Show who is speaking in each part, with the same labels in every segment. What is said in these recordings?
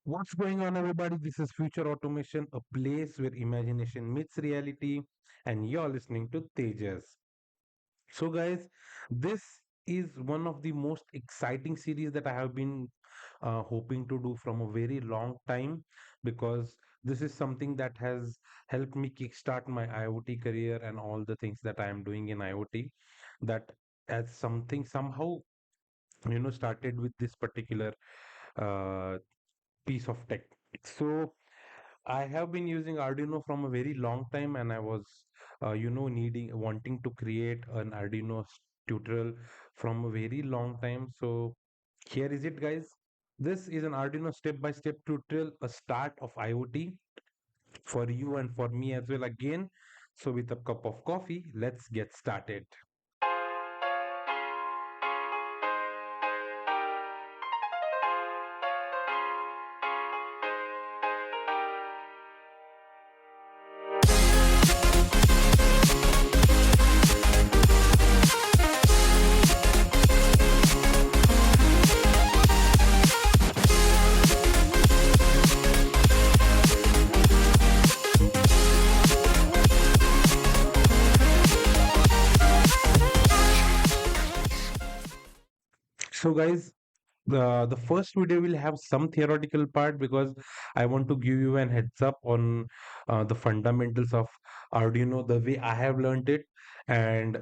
Speaker 1: What's going on, everybody? This is Future Automation, a place where imagination meets reality, and you're listening to Tejas. So, guys, this is one of the most exciting series that I have been hoping to do from a very long time because this is something that has helped me kickstart my IoT career and all the things that I am doing in IoT. That as something somehow started with this particular uh, piece of tech. So I have been using Arduino from a very long time, and I was, wanting to create an Arduino tutorial from a very long time. So here is it, guys. This is an Arduino step-by-step tutorial, a start of IoT for you and for me as well again. So with a cup of coffee, let's get started. So guys, the first video will have some theoretical part because I want to give you an heads up on the fundamentals of Arduino, the way I have learned it, and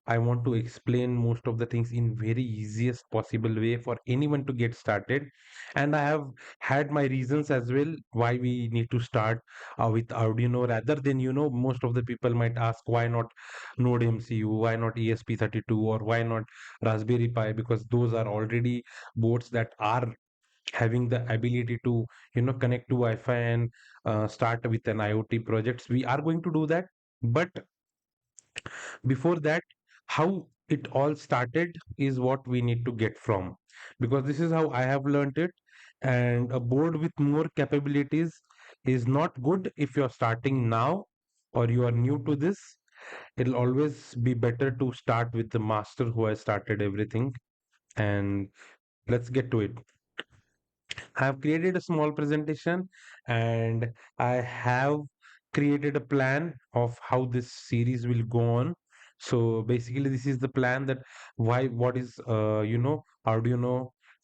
Speaker 1: I want to explain most of the things in very easiest possible way for anyone to get started. And I have had my reasons as well why we need to start with Arduino rather than most of the people might ask why not Node MCU, why not ESP32, or why not Raspberry Pi, because those are already boards that are having the ability to connect to Wi-Fi and start with an IoT projects. We are going to do that, but before that, how it all started is what we need to get from, because this is how I have learned it. And a board with more capabilities is not good if you're starting now or you are new to this. It'll always be better to start with the master who has started everything. And let's get to it. I have created a small presentation, and I have created a plan of how this series will go on. So basically, this is the plan that what is, Arduino,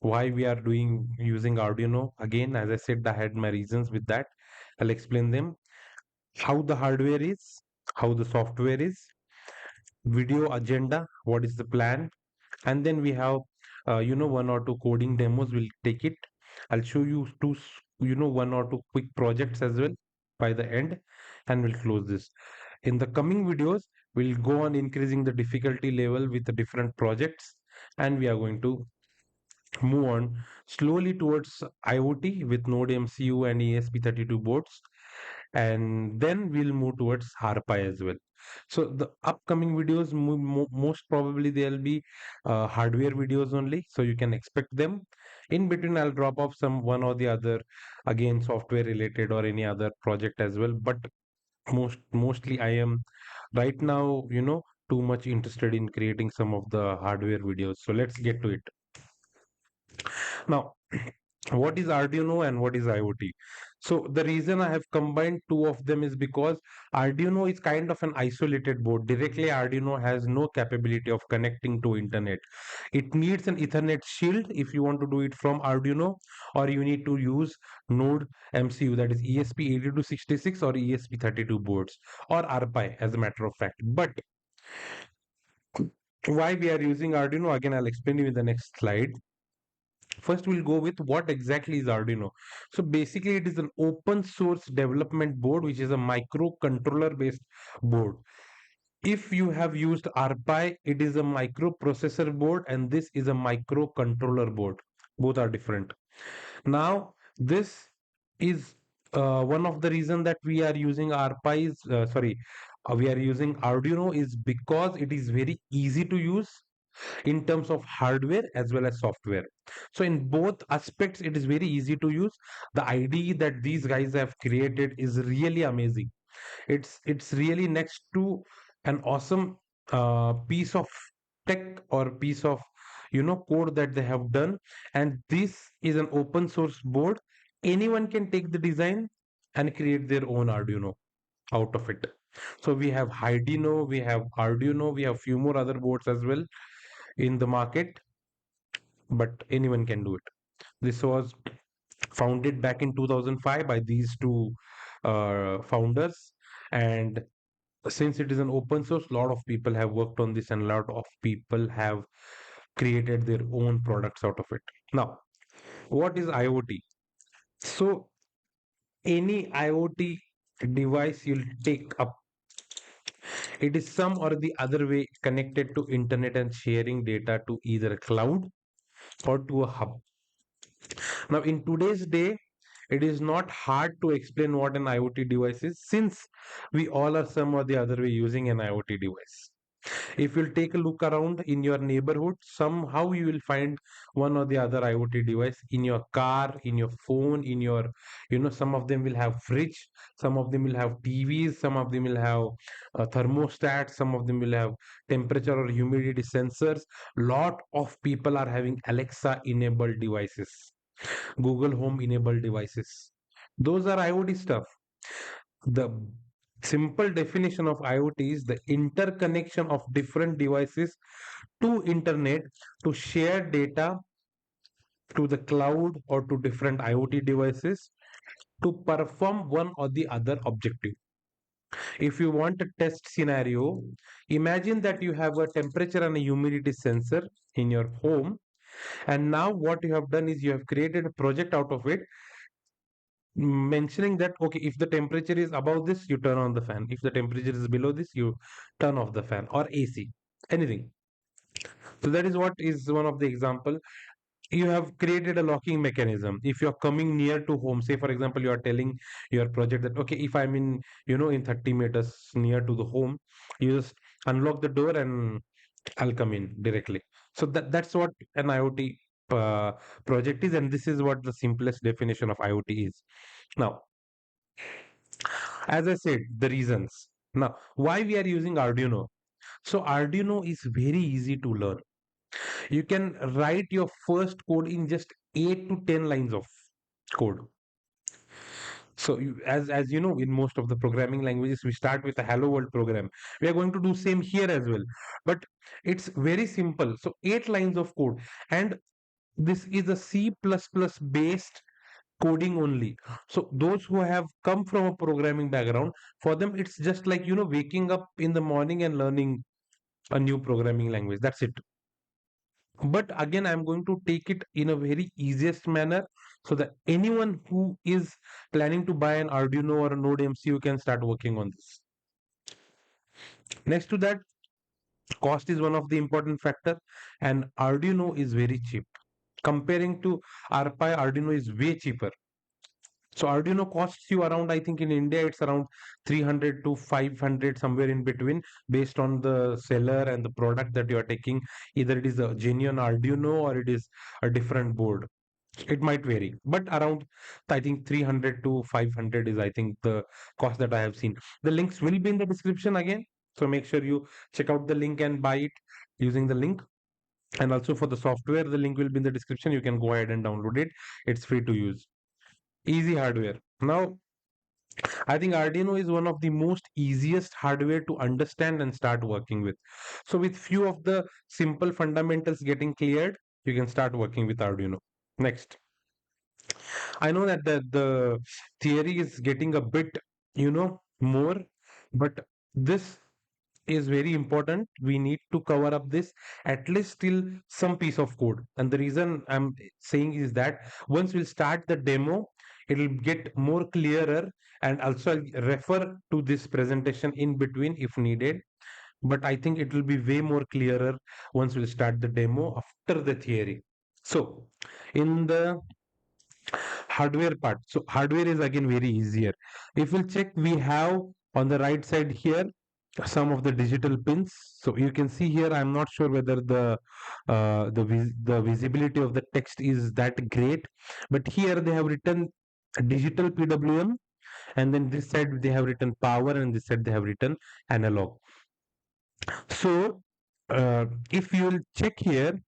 Speaker 1: why we are doing using Arduino. Again, as I said, I had my reasons with that. I'll explain them. How the hardware is, how the software is, video agenda, what is the plan, and then we have one or two coding demos. We'll take it. I'll show you one or two quick projects as well by the end, and we'll close this. In the coming videos, we'll go on increasing the difficulty level with the different projects, and we are going to move on slowly towards IoT with Node MCU and ESP32 boards, and then we'll move towards harpi as well. So the upcoming videos, most probably they'll be hardware videos only, so you can expect them. In between, I'll drop off some one or the other, again software related or any other project as well, but mostly I am right now too much interested in creating some of the hardware videos. So let's get to it now. What is Arduino and what is IoT? So the reason I have combined two of them is because Arduino is kind of an isolated board. Directly, Arduino has no capability of connecting to internet. It needs an Ethernet shield if you want to do it from Arduino, or you need to use Node MCU, that is ESP8266 or ESP32 boards, or RPi as a matter of fact. But why we are using Arduino, again I'll explain you in the next slide. First, we'll go with what exactly is Arduino. So basically, it is an open source development board, which is a microcontroller based board. If you have used RPi, it is a microprocessor board, and this is a microcontroller board. Both are different. Now, this is one of the reason that we are using RPi is we are using Arduino is because it is very easy to use in terms of hardware as well as software. So in both aspects, it is very easy to use. The IDE that these guys have created is really amazing. It's really next to an awesome piece of tech or piece of code that they have done. And this is an open source board. anyone can take the design and create their own Arduino out of it. So we have Hydino, we have Arduino, we have few more other boards as well in the market, but anyone can do it. This was founded back in 2005 by these two founders, and since it is an open source, a lot of people have worked on this and a lot of people have created their own products out of it. Now, what is IoT? So any IoT device you'll take up, it is some or the other way connected to internet and sharing data to either a cloud or to a hub. Now, in today's day, it is not hard to explain what an IoT device is, since we all are some or the other way using an IoT device. If you'll take a look around in your neighborhood, somehow you will find one or the other IoT device in your car, in your phone, in your, some of them will have fridge, some of them will have TVs, some of them will have thermostats, some of them will have temperature or humidity sensors. Lot of people are having Alexa enabled devices, Google Home enabled devices. Those are IoT stuff. The simple definition of IoT is the interconnection of different devices to internet to share data to the cloud or to different IoT devices to perform one or the other objective. If you want a test scenario, imagine that you have a temperature and a humidity sensor in your home, and now what you have done is you have created a project out of it, mentioning that okay, if the temperature is above this, you turn on the fan, if the temperature is below this, you turn off the fan or AC, anything. So that is what is one of the example. You have created a locking mechanism. If you're coming near to home, say for example you are telling your project that okay, if I'm in, in 30 meters near to the home, you just unlock the door and I'll come in directly. So that's what an IoT uh, project is, and this is what the simplest definition of IoT is. Now, as I said, the reasons. Now, why we are using Arduino? So Arduino is very easy to learn. You can write your first code in just 8 to 10 lines of code. So as you know, in most of the programming languages, we start with a hello world program. We are going to do same here as well, but it's very simple. So 8 lines of code, and this is a C++ based coding only. So those who have come from a programming background, for them it's just like waking up in the morning and learning a new programming language. That's it. But again, I'm going to take it in a very easiest manner so that anyone who is planning to buy an Arduino or a Node MCU can start working on this. Next to that, cost is one of the important factor, and Arduino is very cheap comparing to RPi. Arduino is way cheaper. So Arduino costs you around, I think in India, it's around 300 to 500, somewhere in between, based on the seller and the product that you are taking. Either it is a genuine Arduino or it is a different board. It might vary, but around, I think 300 to 500 is, I think, the cost that I have seen. The links will be in the description again. So make sure you check out the link and buy it using the link. And also for the software, the link will be in the description. You can go ahead and download it. It's free to use. Easy hardware. Now, I think Arduino is one of the most easiest hardware to understand and start working with. So with few of the simple fundamentals getting cleared, you can start working with Arduino. Next, I know that the theory is getting a bit, more, but this is very important. We need to cover up this at least till some piece of code. And the reason I'm saying is that once we'll start the demo, it'll get more clearer. And also I'll refer to this presentation in between if needed. But I think it will be way more clearer once we'll start the demo after the theory. So in the hardware part, so hardware is again very easier. If we'll check, we have on the right side here some of the digital pins. So you can see here, I'm not sure whether the visibility of the text is that great, but here they have written digital PWM, and then this side they have written power, and this side they have written analog. So if you will check here,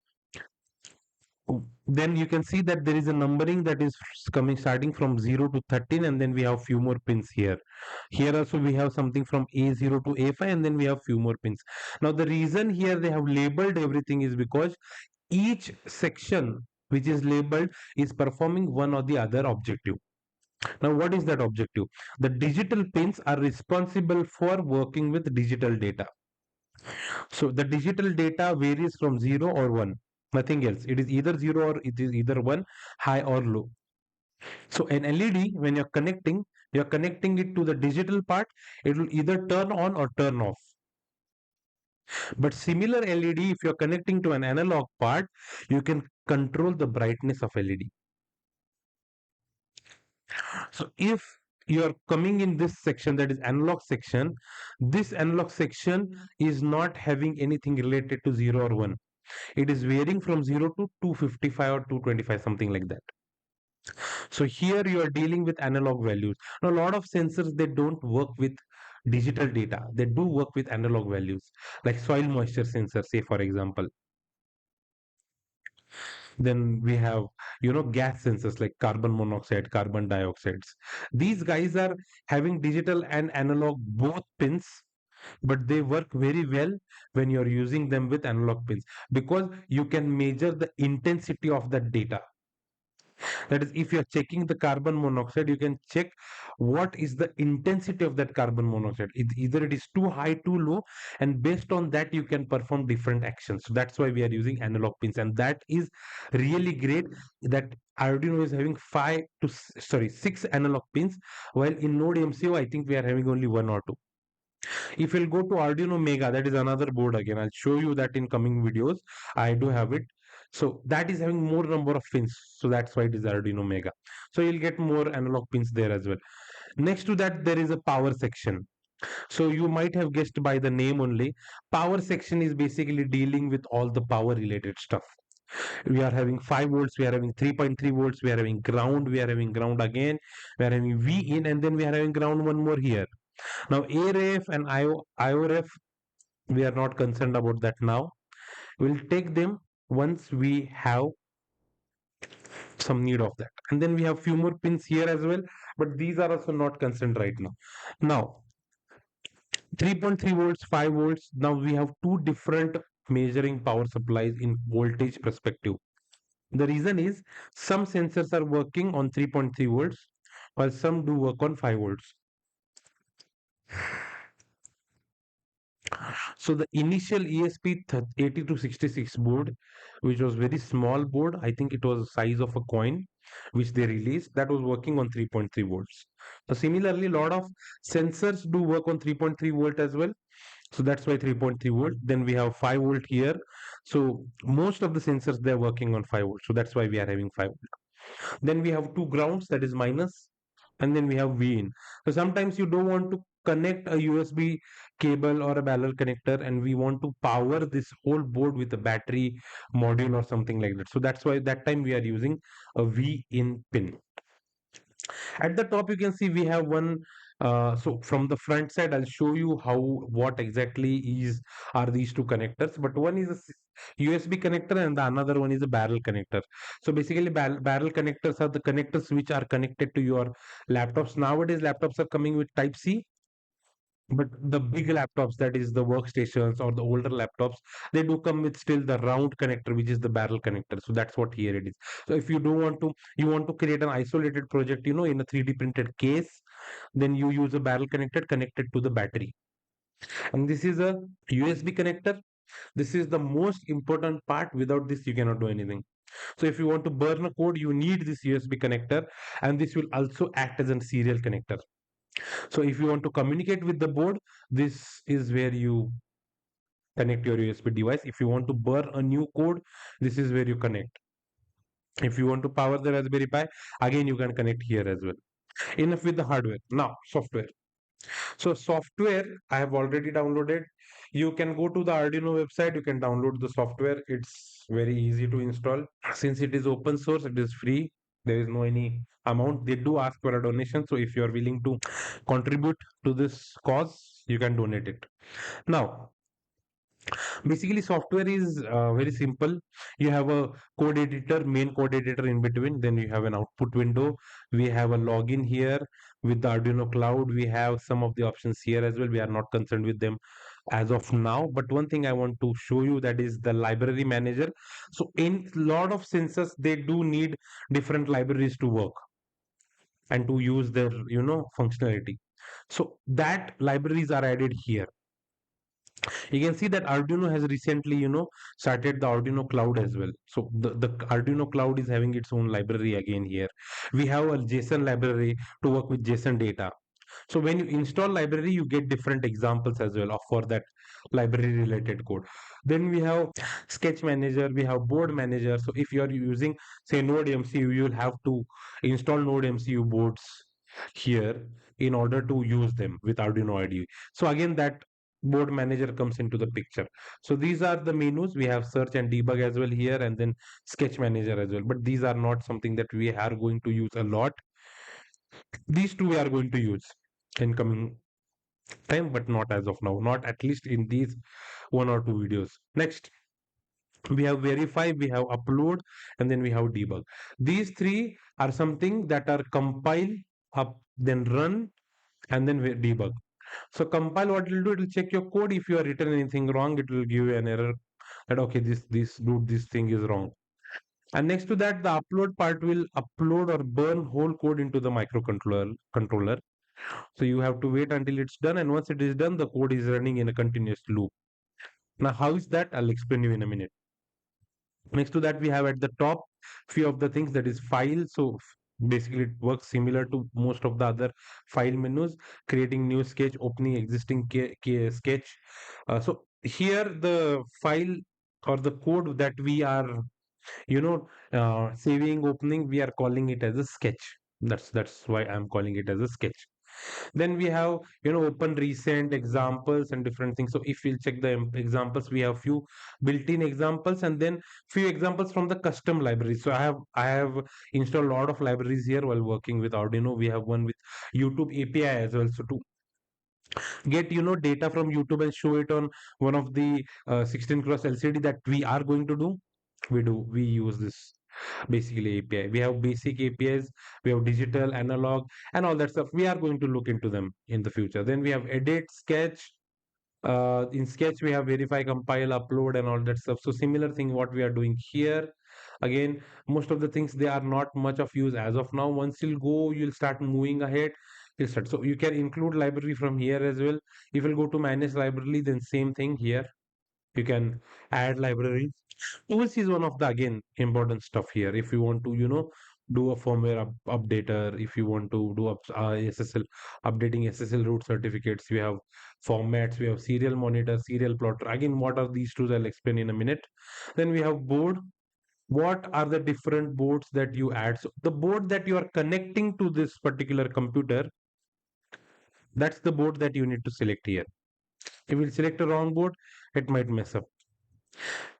Speaker 1: Then you can see that there is a numbering that is coming starting from 0 to 13, and then we have few more pins here. Here also we have something from A0 to A5, and then we have few more pins. Now the reason here they have labeled everything is because each section which is labeled is performing one or the other objective. Now what is that objective? The digital pins are responsible for working with digital data. So the digital data varies from 0 or 1, nothing else. It is either 0 or it is either 1, high or low. So an LED, when you're connecting it to the digital part, it will either turn on or turn off. But similar LED, if you're connecting to an analog part, you can control the brightness of LED. So if you're coming in this section, that is analog section, this analog section is not having anything related to 0 or 1. It is varying from 0 to 255 or 225, something like that. So here you are dealing with analog values. Now, a lot of sensors, they don't work with digital data. They do work with analog values, like soil moisture sensor, say for example. Then we have, gas sensors like carbon monoxide, carbon dioxides. These guys are having digital and analog both pins, but they work very well when you're using them with analog pins, because you can measure the intensity of that data. That is, if you're checking the carbon monoxide, you can check what is the intensity of that carbon monoxide. Either it is too high, too low, and based on that, you can perform different actions. So that's why we are using analog pins, and that is really great that Arduino is having six analog pins, while in Node MCO, I think we are having only one or two. If you'll go to Arduino Mega, that is another board again. I'll show you that in coming videos. I do have it. So that is having more number of pins. So that's why it is Arduino Mega. So you'll get more analog pins there as well. Next to that, there is a power section. So you might have guessed by the name only. Power section is basically dealing with all the power related stuff. We are having 5 volts, we are having 3.3 volts, we are having ground, we are having ground again, we are having V in, and then we are having ground one more here. Now ARF and IORF, we are not concerned about that now. We'll take them once we have some need of that. And then we have few more pins here as well, but these are also not concerned right now. Now 3.3 volts, 5 volts. Now we have two different measuring power supplies in voltage perspective. The reason is some sensors are working on 3.3 volts while some do work on 5 volts. So the initial ESP8266 board, which was very small board, I think it was the size of a coin, which they released, that was working on 3.3 volts. So similarly, a lot of sensors do work on 3.3 volt as well. So that's why 3.3 volt. Then we have 5 volt here. So most of the sensors, they're working on 5 volt. So that's why we are having 5 volt. Then we have two grounds, that is minus, and then we have V in. So sometimes you don't want to connect a USB cable or a parallel connector, and we want to power this whole board with a battery module or something like that. So that's why that time we are using a V in pin. At the top, you can see we have one. So from the front side, I'll show you what exactly are these two connectors. But one is a USB connector and the another one is a barrel connector. So basically, barrel connectors are the connectors which are connected to your laptops. Nowadays, laptops are coming with Type C, but the big laptops, that is the workstations or the older laptops, they do come with still the round connector, which is the barrel connector. So that's what here it is. So if you do want to, you want to create an isolated project, in a 3D printed case, then you use a barrel connector connected to the battery. And this is a USB connector. This is the most important part. Without this, you cannot do anything. So if you want to burn a code, you need this USB connector, and this will also act as a serial connector. So if you want to communicate with the board, this is where you connect your USB device. If you want to burn a new code, this is where you connect. If you want to power the Raspberry Pi, again you can connect here as well. Enough with the hardware. Now software. So software I have already downloaded. You can go to the Arduino website, you can download the software. It's very easy to install. Since it is open source, it is free. There is no any amount. They do ask for a donation. So if you are willing to contribute to this cause, you can donate it. Now, Basically, software is very simple. You have a code editor, main code editor in between. Then you have an output window. We have a login here with the Arduino Cloud. We have some of the options here as well. We are not concerned with them as of now. But one thing I want to show you, that is the library manager. So in lot of sensors, they do need different libraries to work and to use their functionality. So that libraries are added here. You can see that Arduino has recently started the Arduino Cloud as well. So the Arduino Cloud is having its own library again here. We have a JSON library to work with JSON data. So when you install library, you get different examples as well of for that library related code. Then we have sketch manager, we have board manager. So if you are using say Node MCU, you will have to install Node MCU boards here in order to use them with Arduino IDE. So again, that board manager comes into the picture. So these are the menus. We have search and debug as well here, and then sketch manager as well. But these are not something that we are going to use a lot. These two we are going to use in coming time, but not as of now, not at least in these one or two videos. Next, we have verify, we have upload, and then we have debug. These three are something that are compile up, then run, and then debug. So compile, what it will do, it will check your code. If you have written anything wrong, it will give you an error that okay, this dude, this thing is wrong. And next to that, the upload part will upload or burn whole code into the microcontroller. So you have to wait until it's done, and once it is done, the code is running in a continuous loop. Now, how is that? I'll explain you in a minute. Next to that, we have at the top few of the things, that is file. So basically, it works similar to most of the other file menus, creating new sketch, opening existing sketch. So here, the file or the code that we are saving, opening, we are calling it as a sketch. That's why I'm calling it as a sketch. Then we have open recent examples and different things. So if we'll check the examples, we have few built-in examples and then few examples from the custom libraries. So I have installed a lot of libraries here while working with Arduino. We have one with YouTube API as well, so to get data from YouTube and show it on one of the 16 cross LCD that we are going to do, we use this basically API. We have basic APIs, we have digital, analog, and all that stuff. We are going to look into them in the future. Then we have edit, sketch. In sketch, we have verify, compile, upload, and all that stuff. So similar thing what we are doing here. Again, most of the things, they are not much of use as of now. Once you'll go, you'll start moving ahead. You'll start. So you can include library from here as well. If you'll go to manage library, then same thing here. You can add library. Tools is one of the again important stuff here. If you want to do a firmware updater, if you want to do SSL, updating SSL root certificates, we have formats, we have serial monitor, serial plotter. Again, what are these tools? I'll explain in a minute. Then we have board. What are the different boards that you add? So the board that you are connecting to this particular computer, that's the board that you need to select here. If you select a wrong board, it might mess up.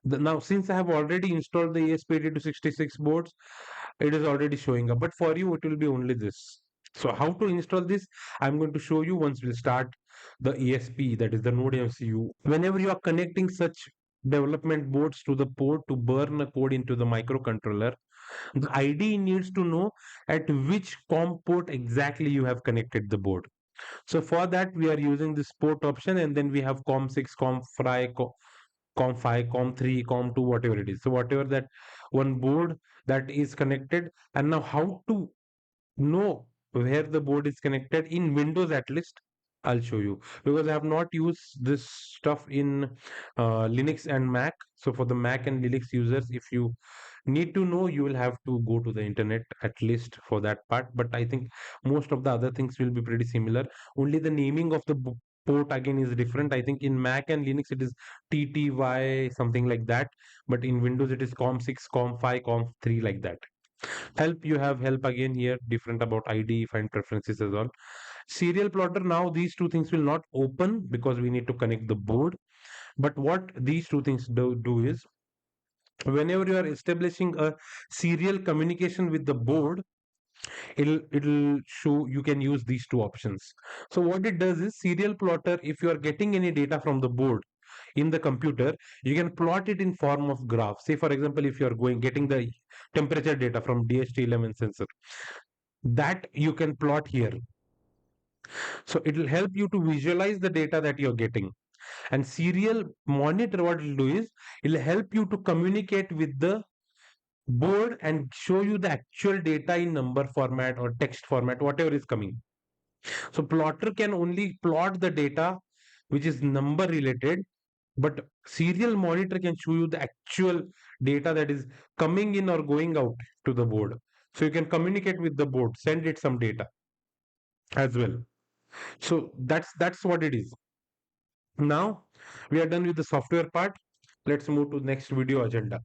Speaker 1: Now, since I have already installed the ESP8266 boards, it is already showing up. But for you, it will be only this. So how to install this? I'm going to show you once we'll start the ESP, that is the Node MCU. Whenever you are connecting such development boards to the port to burn a code into the microcontroller, the IDE needs to know at which COM port exactly you have connected the board. So for that, we are using this port option, and then we have COM6, COM5, COM5, COM3, COM2, whatever it is. So whatever that one board that is connected, and now how to know where the board is connected in Windows at least. I'll show you because I have not used this stuff in Linux and Mac. So for the Mac and Linux users, if you need to know, you will have to go to the internet at least for that part. But I think most of the other things will be pretty similar. Only the naming of the port again is different. I think in Mac and Linux it is TTY something like that, but in Windows it is COM6, COM5, COM3 like that. Help, you have help again here, different about ID, find preferences as well. Serial plotter, now these two things will not open because we need to connect the board. But what these two things do is whenever you are establishing a serial communication with the board, it'll show you can use these two options. So what it does is serial plotter, if you are getting any data from the board, in the computer, you can plot it in form of graph. Say for example, if you are going getting the temperature data from DHT11 sensor, that you can plot here. So it will help you to visualize the data that you're getting. And serial monitor, what it will do is, it will help you to communicate with the board and show you the actual data in number format or text format, whatever is coming. So plotter can only plot the data which is number related, but serial monitor can show you the actual data that is coming in or going out to the board. So you can communicate with the board, send it some data as well. So that's what it is. Now we are done with the software part. Let's move to next video agenda.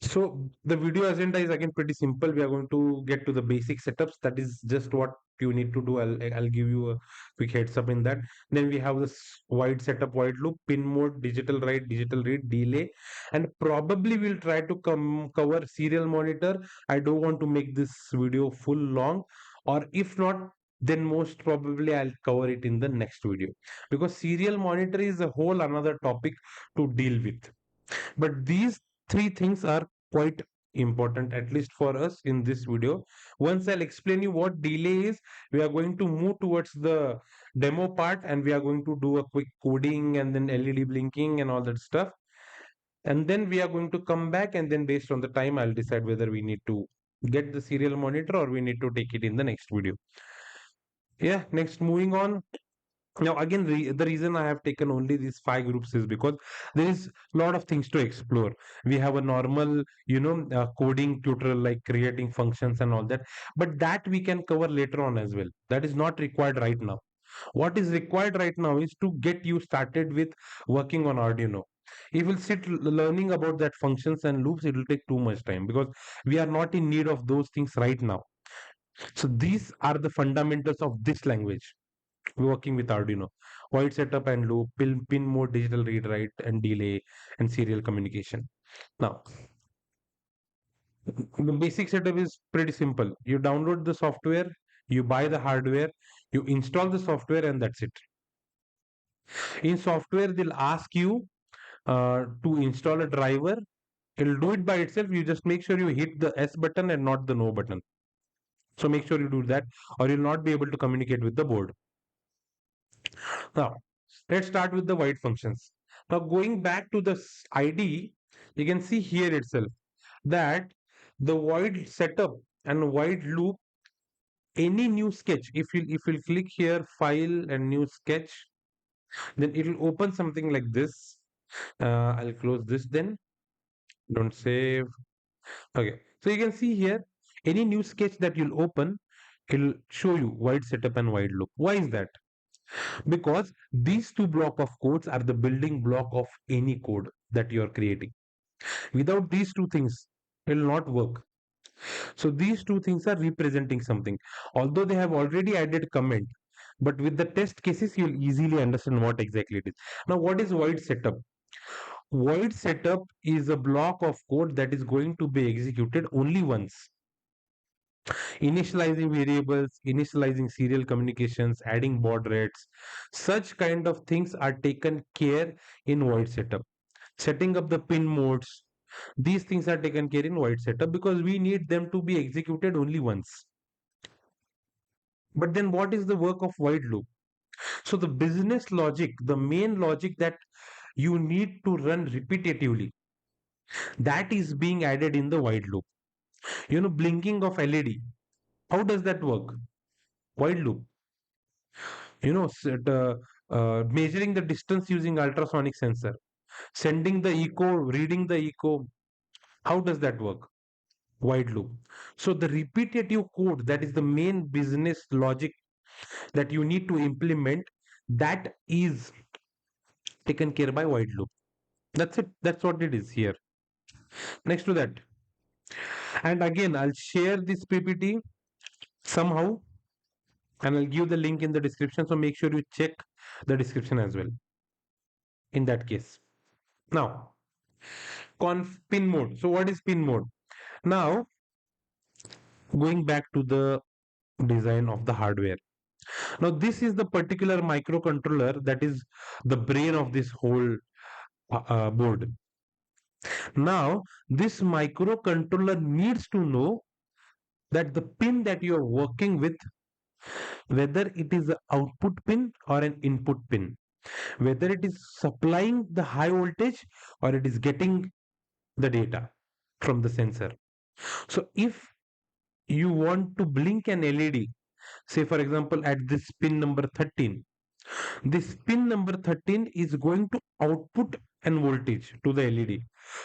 Speaker 1: So the video agenda is again pretty simple. We are going to get to the basic setups. That is just what you need to do. I'll give you a quick heads up in that. Then we have this wide setup, wide loop, pin mode, digital write, digital read, delay, and probably we'll try to cover serial monitor. I don't want to make this video full long, or if not, then most probably I'll cover it in the next video, because serial monitor is a whole another topic to deal with. But these three things are quite important, at least for us in this video. Once I'll explain you what delay is, we are going to move towards the demo part, and we are going to do a quick coding and then LED blinking and all that stuff. And then we are going to come back, and then based on the time, I'll decide whether we need to get the serial monitor or we need to take it in the next video. Yeah, next, moving on. Now, again, the reason I have taken only these five groups is because there is a lot of things to explore. We have a normal, coding tutorial like creating functions and all that, but that we can cover later on as well. That is not required right now. What is required right now is to get you started with working on Arduino. If you sit learning about that functions and loops, it will take too much time because we are not in need of those things right now. So these are the fundamentals of this language, working with Arduino. Void setup and loop, pin mode, digital read write and delay, and serial communication. Now, the basic setup is pretty simple. You download the software, you buy the hardware, you install the software, and that's it. In software, they'll ask you to install a driver. It'll do it by itself. You just make sure you hit the S button and not the no button. So make sure you do that, or you'll not be able to communicate with the board. Now, let's start with the void functions. Now, going back to the ID, you can see here itself that the void setup and void loop, any new sketch, if you click here, file and new sketch, then it will open something like this. I'll close this then. Don't save. Okay. So you can see here, any new sketch that you'll open, it'll show you void setup and void loop. Why is that? Because these two block of codes are the building block of any code that you are creating. Without these two things, it will not work. So these two things are representing something. Although they have already added comment, but with the test cases, you'll easily understand what exactly it is. Now, what is void setup? Void setup is a block of code that is going to be executed only once. Initializing variables, initializing serial communications, adding baud rates, such kind of things are taken care in void setup. Setting up the pin modes, these things are taken care in void setup because we need them to be executed only once. But then what is the work of void loop? So the business logic, the main logic that you need to run repetitively, that is being added in the void loop. Blinking of LED, how does that work? Void loop. Measuring the distance using ultrasonic sensor, sending the echo, reading the echo, how does that work? Void loop. So the repetitive code, that is the main business logic that you need to implement, that is taken care by void loop. That's it. That's what it is here. Next to that, and again, I'll share this PPT somehow, and I'll give the link in the description. So make sure you check the description as well. In that case, now pin mode. So what is pin mode? Now, going back to the design of the hardware. Now, this is the particular microcontroller that is the brain of this whole board. Now, this microcontroller needs to know that the pin that you are working with, whether it is an output pin or an input pin, whether it is supplying the high voltage or it is getting the data from the sensor. So if you want to blink an LED, say for example at this pin number 13, this pin number 13 is going to output an voltage to the LED.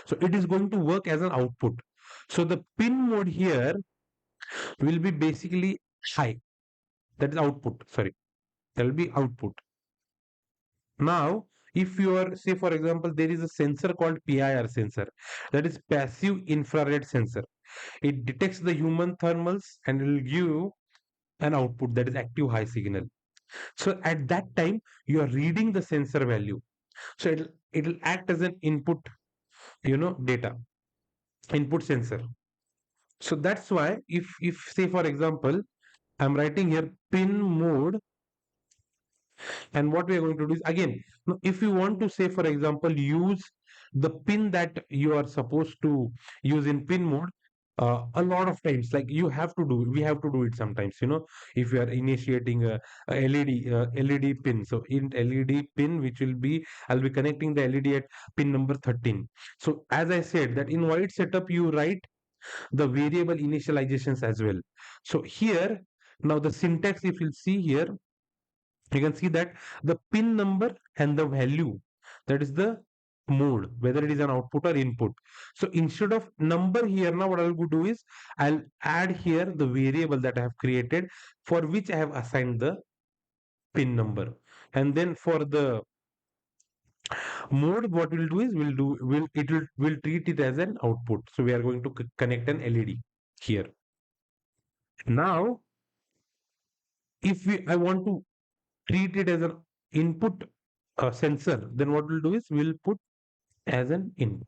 Speaker 1: So it is going to work as an output. So the pin mode here will be basically high. That is output. Sorry, that will be output. Now, if you are, say for example, there is a sensor called PIR sensor, that is passive infrared sensor. It detects the human thermals and will give you an output, that is active high signal. So at that time, you are reading the sensor value. So it'll act as an input, data, input sensor. So that's why if say for example, I'm writing here pin mode, and what we are going to do is again, if you want to say for example use the pin that you are supposed to use in pin mode, a lot of times, like we have to do it sometimes, if you are initiating a led pin. So in led pin, which will be, I'll be connecting the led at pin number 13. So as I said, that in void setup you write the variable initializations as well. So here, now the syntax, if you'll see here, you can see that the pin number and the value, that is the mode, whether it is an output or input. So instead of number here, now what I'll do is I'll add here the variable that I have created, for which I have assigned the pin number. And then for the mode, what we'll do is we'll treat it as an output. So we are going to connect an LED here. Now if I want to treat it as an input sensor, then what we'll do is we'll put as an input.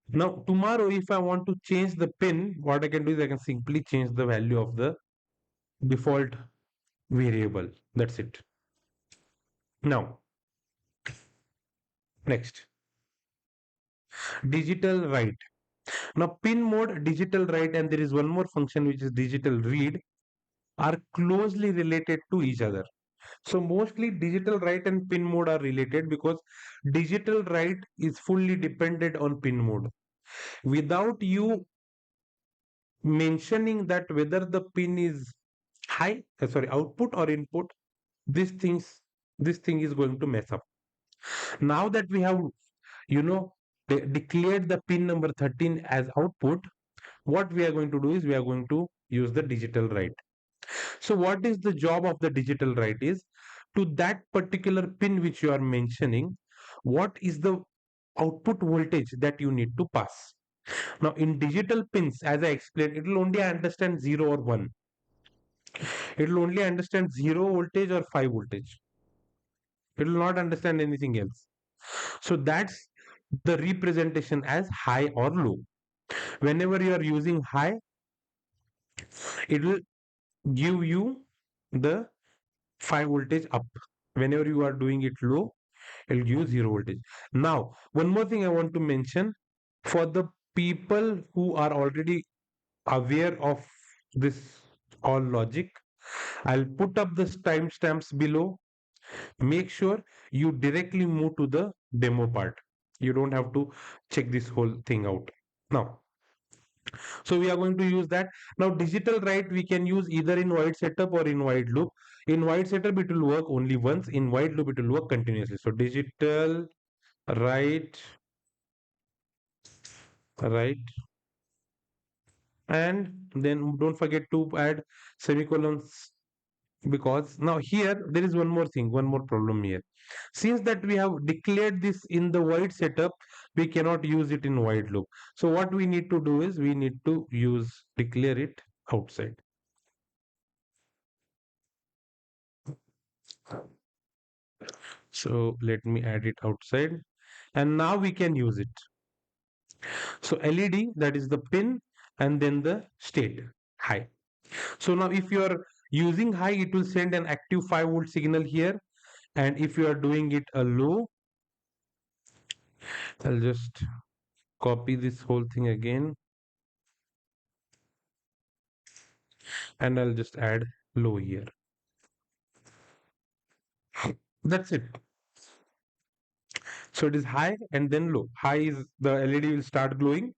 Speaker 1: Now tomorrow, if I want to change the pin, what I can do is I can simply change the value of the default variable. That's it. Now, next, digital write. Now pin mode, digital write, and there is one more function which is digital read, are closely related to each other. So mostly digital write and pin mode are related because digital write is fully dependent on pin mode. Without you mentioning that whether the pin is output or input, this things this thing is going to mess up. Now that we have, you know declared the pin number 13 as output, what we are going to do is we are going to use the digital write. So what is the job of the digital write is, to that particular pin which you are mentioning, what is the output voltage that you need to pass. Now in digital pins, as I explained, it will only understand 0 or 1. It will only understand 0 voltage or 5 voltage. It will not understand anything else. So that's the representation as high or low. Whenever you are using high, it will give you the 5 voltage up. Whenever you are doing it low, it will give you 0 voltage. Now, one more thing I want to mention, for the people who are already aware of this all logic, I'll put up the timestamps below. Make sure you directly move to the demo part. You don't have to check this whole thing out. Now, so we are going to use that. Now digital write we can use either in void setup or in void loop. In void setup it will work only once. In void loop it will work continuously. So digital write, write, and then don't forget to add semicolons, because now here there is one more thing, one more problem here. Since that we have declared this in the void setup, we cannot use it in void loop. So what we need to do is we need to declare it outside. So let me add it outside, and now we can use it. So LED, that is the pin, and then the state high. So now if you are using high, it will send an active 5 volt signal here. And if you are doing it a low, I'll just copy this whole thing again and I'll just add low here. That's it. So it is high and then low. High is the LED will start glowing.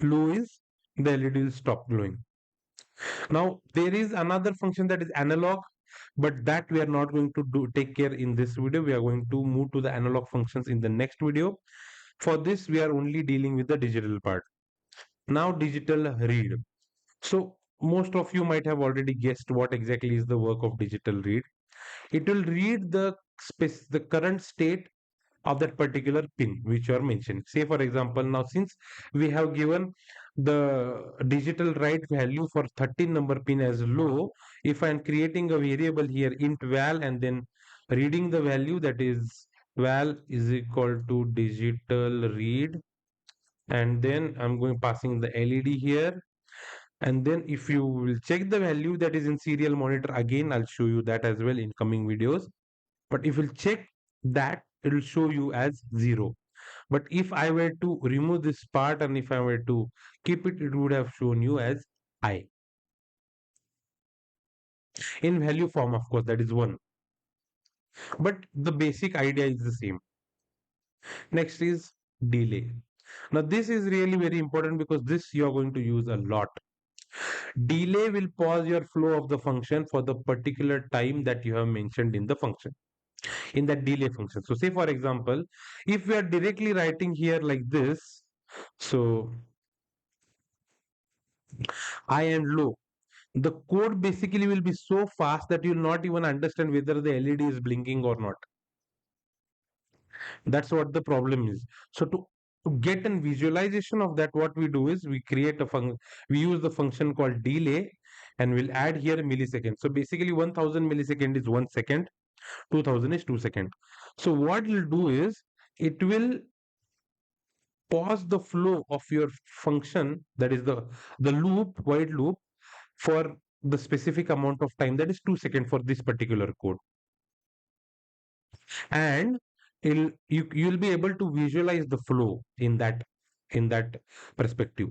Speaker 1: Low is the LED will stop glowing. Now there is another function that is analog, but that we are not going to do take care in this video. We are going to move to the analog functions in the next video. For this, we are only dealing with the digital part. Now digital read. So most of you might have already guessed what exactly is the work of digital read. It will read the current state of that particular pin which you are mentioning. Say for example, now since we have given the digital write value for 13 number pin as low, if I am creating a variable here int val and then reading the value, that is val is equal to digital read, and then I'm going passing the LED here, and then if you will check the value that is in serial monitor, again I'll show you that as well in coming videos, but if you'll check that, it will show you as 0. But if I were to remove this part and if I were to keep it, it would have shown you as I. In value form, of course, that is 1. But the basic idea is the same. Next is delay. Now this is really very important because this you are going to use a lot. Delay will pause your flow of the function for the particular time that you have mentioned in the function, in that delay function. So say for example, if we are directly writing here like this, so I am low, the code basically will be so fast that you'll not even understand whether the LED is blinking or not. That's what the problem is. So to get a visualization of that, what we do is we create a function, we use the function called delay, and we'll add here milliseconds. So basically 1000 millisecond is 1 second, 2000 is 2 seconds. So what it'll do is it will pause the flow of your function, that is the loop, while loop, for the specific amount of time, that is 2 seconds for this particular code, and you'll be able to visualize the flow in that perspective.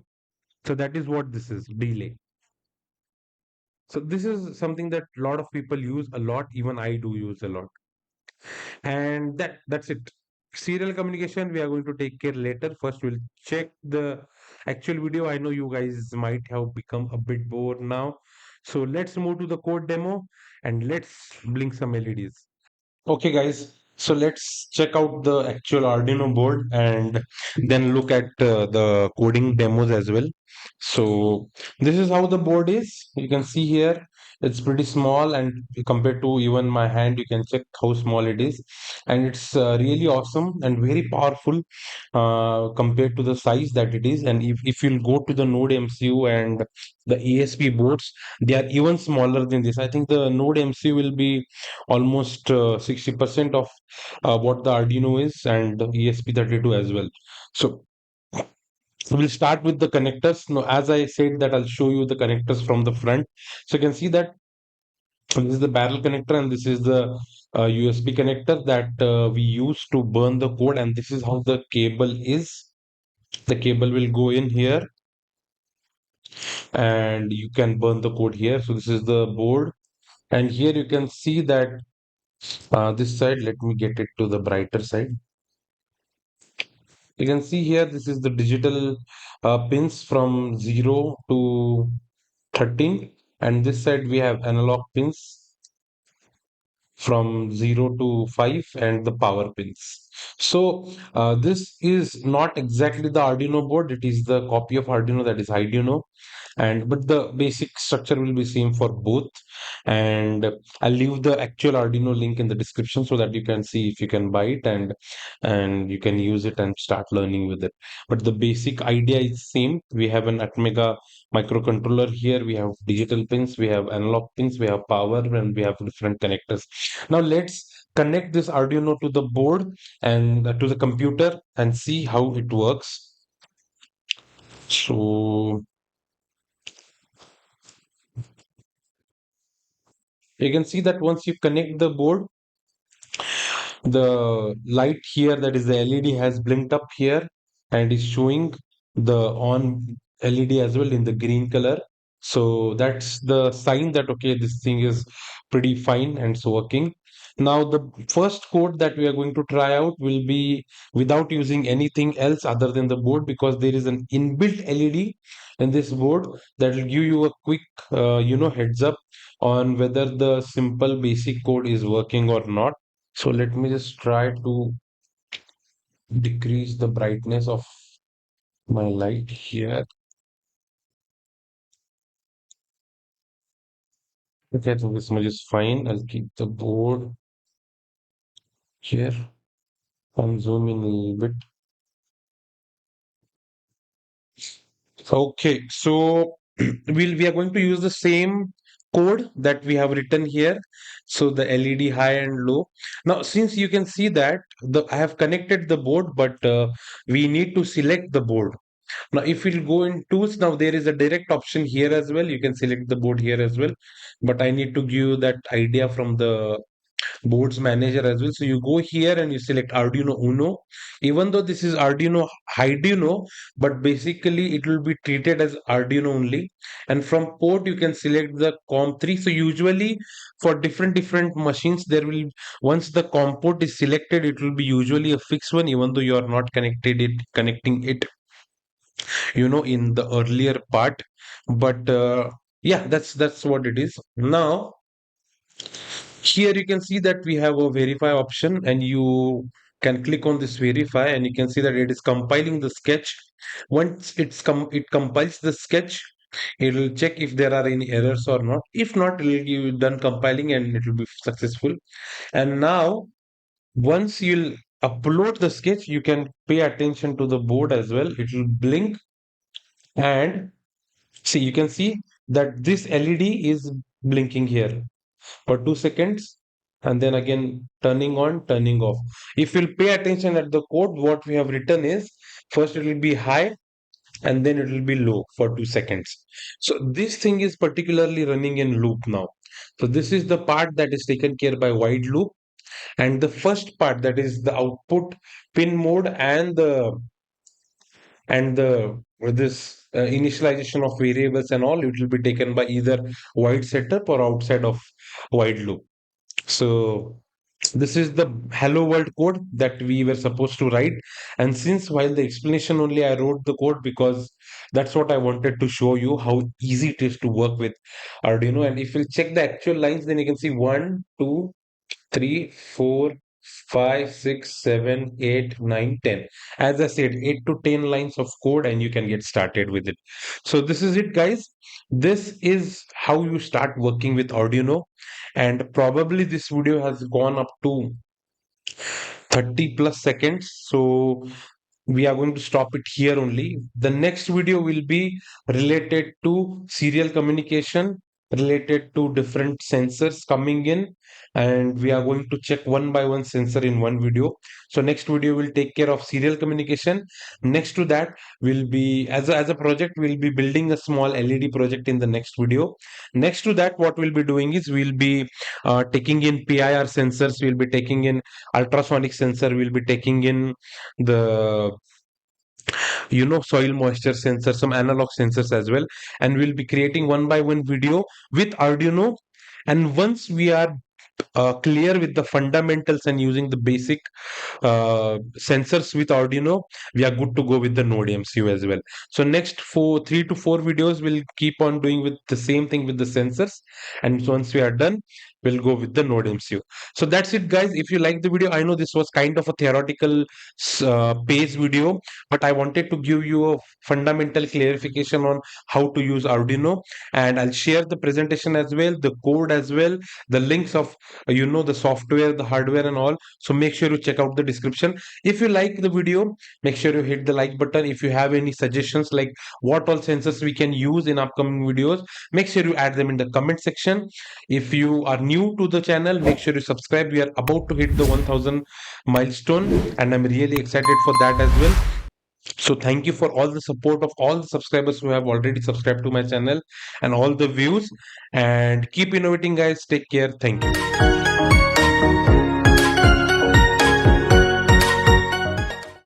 Speaker 1: So that is what this is, delay. So this is something that a lot of people use a lot, even I do use a lot. And that's it. Serial communication we are going to take care later. First we'll check the actual video. I know you guys might have become a bit bored now, so let's move to the code demo and let's blink some LEDs. Okay, guys. So let's check out the actual Arduino board and then look at the coding demos as well. So this is how the board is. You can see here it's pretty small, and compared to even my hand, you can check how small it is. And it's really awesome and very powerful compared to the size that it is. And if you'll go to the Node MCU and the ESP boards, they are even smaller than this. I think the Node MCU will be almost 60% of what the Arduino is, and the ESP32 as well. So we'll start with the connectors. Now, as I said that I'll show you the connectors from the front. So you can see that this is the barrel connector and this is the USB connector that we use to burn the code, and this is how the cable is. The cable will go in here and you can burn the code here. So this is the board, and here you can see that this side, let me get it to the brighter side. You can see here, this is the digital pins from 0 to 13, and this side we have analog pins from 0 to 5 and the power pins. So this is not exactly the Arduino board, it is the copy of Arduino, that is Arduino, and but the basic structure will be same for both. And I'll leave the actual Arduino link in the description so that you can see if you can buy it, and you can use it and start learning with it. But the basic idea is same. We have an Atmega microcontroller here, we have digital pins, we have analog pins, we have power, and we have different connectors. Now let's connect this Arduino to the board and to the computer and see how it works. So you can see that once you connect the board, the light here, that is the LED, has blinked up here and is showing the on LED as well in the green color. So that's the sign that okay, this thing is pretty fine and it's working. Now the first code that we are going to try out will be without using anything else other than the board, because there is an inbuilt LED in this board that will give you a quick heads up on whether the simple basic code is working or not. So let me just try to decrease the brightness of my light here. Okay, so this much is fine. I'll keep the board here and zoom in a little bit. Okay, so we are going to use the same code that we have written here. So the LED high and low. Now, since you can see that I have connected the board, but we need to select the board. Now, if we'll go in tools, now there is a direct option here as well. You can select the board here as well. But I need to give you that idea from the boards manager as well. So you go here and you select Arduino Uno. Even though this is Arduino Arduino, but basically it will be treated as Arduino only. And from port you can select the COM3. So usually for different machines, there will, once the COM port is selected, it will be usually a fixed one, even though you are not connecting it in the earlier part. But yeah, that's what it is. Now here you can see that we have a verify option, and you can click on this verify, and you can see that it is compiling the sketch. Once it compiles the sketch, it will check if there are any errors or not. If not, it will give you done compiling and it will be successful. And now once you'll upload the sketch, you can pay attention to the board as well. It will blink, and see, you can see that this LED is blinking here for 2 seconds, and then again turning on, turning off. If you'll pay attention at the code, what we have written is first it will be high and then it will be low for 2 seconds. So this thing is particularly running in loop now. So this is the part that is taken care by wide loop, and the first part, that is the output pin mode and the with this initialization of variables and all, it will be taken by either wide setup or outside of wide loop. So this is the hello world code that we were supposed to write. And since while the explanation only, I wrote the code because that's what I wanted to show you, how easy it is to work with Arduino. And if you check the actual lines, then you can see 1, 2, 3, 4, 5, 6, 7, 8, 9, 10. As I said, 8 to 10 lines of code, and you can get started with it. So this is it, guys. This is how you start working with Arduino. And probably this video has gone up to 30 plus seconds. So we are going to stop it here only. The next video will be related to serial communication, related to different sensors coming in, and we are going to check one by one sensor in one video. So next video will take care of serial communication. Next to that will be, as a project, we'll be building a small LED project in the next video. Next to that, what we'll be doing is we'll be taking in PIR sensors, we'll be taking in ultrasonic sensor, we'll be taking in the soil moisture sensor, some analog sensors as well, and we'll be creating one by one video with Arduino. And once we are clear with the fundamentals and using the basic sensors with Arduino, we are good to go with the Node MCU as well. So next 3 to 4 videos we'll keep on doing with the same thing with the sensors, and once we are done, we'll go with the Node MCU. So that's it, guys. If you like the video, I know this was kind of a theoretical page video, but I wanted to give you a fundamental clarification on how to use Arduino, and I'll share the presentation as well, the code as well, the links of the software, the hardware and all. So make sure you check out the description. If you like the video, make sure you hit the like button. If you have any suggestions like what all sensors we can use in upcoming videos, make sure you add them in the comment section. If you are new to the channel, make sure you subscribe. We are about to hit the 1000 milestone, and I'm really excited for that as well. So thank you for all the support of all the subscribers who have already subscribed to my channel, and all the views. And keep innovating, guys. Take care. Thank you.